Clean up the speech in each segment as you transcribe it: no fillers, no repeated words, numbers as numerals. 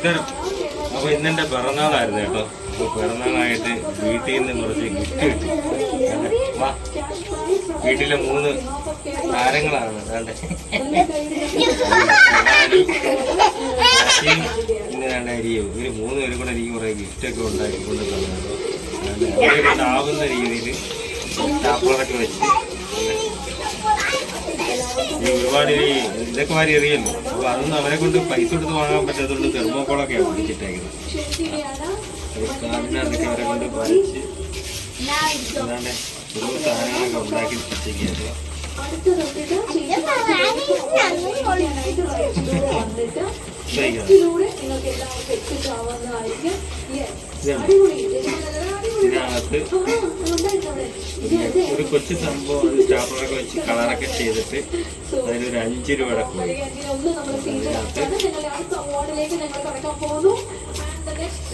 ഉത്തരം. അപ്പോൾ ഇന്നെൻ്റെ പിറന്നാളായിരുന്നു കേട്ടോ. അപ്പോൾ പിറന്നാളായിട്ട് വീട്ടിൽ നിന്ന് കുറച്ച് ഗിഫ്റ്റ് കിട്ടി. വാ, വീട്ടിലെ 3 താരങ്ങളാണ്. അതാണ്ട് ഇന്ന് രണ്ട് അരിയോ ഇവർ 3 പേരും കൂടെ എനിക്ക് കുറേ ഗിഫ്റ്റൊക്കെ ഉണ്ടാക്കിക്കൊണ്ട് തന്നു. അവരെ കൊണ്ടാവുന്ന രീതിയിൽ ടാപ്പുകളൊക്കെ വെച്ച് ഒരുപാട് ഇതൊക്കെ മാറി എറിയല്ലോ. അപ്പോൾ അതൊന്നും അവരെ കൊണ്ട് പൈസ കൊടുത്ത് വാങ്ങാൻ പറ്റാത്തതുകൊണ്ട് തെർമോക്കോളൊക്കെയാണ് പിടിച്ചിട്ടേക്കുന്നത്. കാലിനകത്തൊക്കെ അവരെ കൊണ്ട് വരച്ച് അതാണ്ട് ഓരോ സാധനങ്ങളൊക്കെ ഉണ്ടാക്കി വെച്ചേക്കുന്നത്. ഇതിനകത്ത് ഒരു കൊച്ചു സംഭവം അത് സ്റ്റാപ്പുകളൊക്കെ വെച്ച് കളറൊക്കെ ചെയ്തിട്ട് അതിനൊരു 5 രൂപയുടെ കോഴി അതിനകത്ത്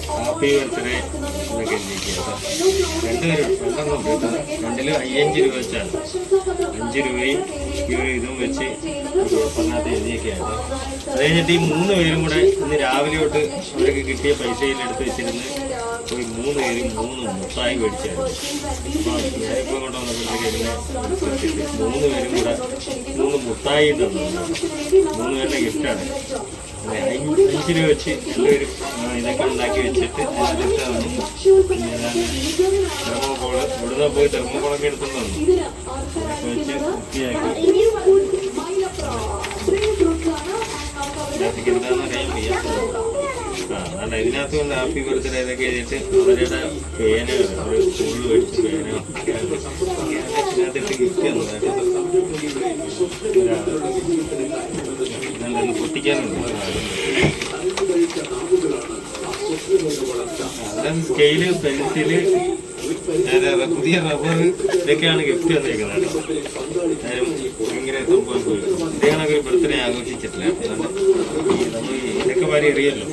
ഹാപ്പി ബർത്ത്ഡേ എന്നൊക്കെ എഴുതിയിരിക്കുക. 2 രണ്ടെണ്ണം കേട്ടോ. 2ലും 5 രൂപ വെച്ചാണ്. 5 രൂപയും ഇതും വെച്ച് ഒപ്പറിനകത്ത് എഴുതിയൊക്കെയാണ്. അത് കഴിഞ്ഞിട്ട് ഈ 3 പേരും കൂടെ ഇന്ന് രാവിലെ തൊട്ട് അവർക്ക് കിട്ടിയ പൈസയിലെടുത്ത് വെച്ചിരുന്ന് പോയി 3 പേരും 3 മുട്ടായി മേടിച്ചായിരുന്നു. അപ്പോൾ ഞാനിപ്പോൾ കൊണ്ട് വന്നപ്പോഴത്തേക്ക് എന്നെ 3 പേരും കൂടെ 3 മുട്ടായി തന്നു. 3 പേരുടെ ഗിഫ്റ്റാണ്. 5 രൂപ വെച്ച് എല്ലാവരും ഇതൊക്കെ ഉണ്ടാക്കി വെച്ചിട്ട് പിന്നെ തെർമോക്കോള് ഇവിടുന്ന് പോയി തെർമോക്കോളൊക്കെ എടുത്തുകൊണ്ട് വന്നു. അതൊക്കെ വെച്ച് വൃത്തിയാക്കി ഇതിനകത്തേക്ക് എന്താണെന്ന് അറിയാൻ വയ്യ. അല്ല ഇതിനകത്ത് കൊണ്ട് ഹാപ്പി ബർത്ത്ഡേ ഇതൊക്കെ എഴുതിയിട്ട് അവരുടെ പേന ഒരു സ്കൂളിൽ മേടിച്ച് പേന ഇതിനകത്തിട്ട് ഗിഫ്റ്റ് തന്നു. നല്ലൊന്ന് പൊട്ടിക്കാനുണ്ട്. അതാണ് സ്കെയില്, പെൻസില്, പുതിയ റബ്ബർ ഇതൊക്കെയാണ് ഗിഫ്റ്റ് വന്നിരിക്കുന്നത്. ആരും ഭയങ്കര സംഭവം പോയി ഇതേണൊക്കെ ബർത്ത്ഡേ ആഘോഷിച്ചിട്ടില്ല. നമ്മൾ ഇതൊക്കെ വരെ അറിയല്ലോ.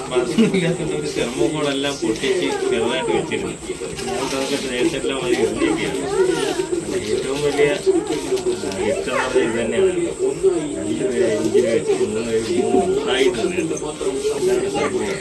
അപ്പം അതൊന്നും ഇല്ലാത്തതുകൊണ്ട് ഒരു തെർമോക്കോളെല്ലാം പൊട്ടിച്ച് ചെറുതായിട്ട് വെച്ചിരുന്നു. അതൊക്കെ നേരത്തെ എല്ലാം വരെ എറിഞ്ഞൊക്കെയാണ്. ഏറ്റവും വലിയ ഗിഫ്റ്റ് എന്ന് പറഞ്ഞാൽ ഇത് തന്നെയാണ്. 5 രൂപ 5 രൂപ വെച്ച് 3 പേര് 3 മുട്ടായി തന്നെ കേട്ടോ. അതാണ് സംഭവം.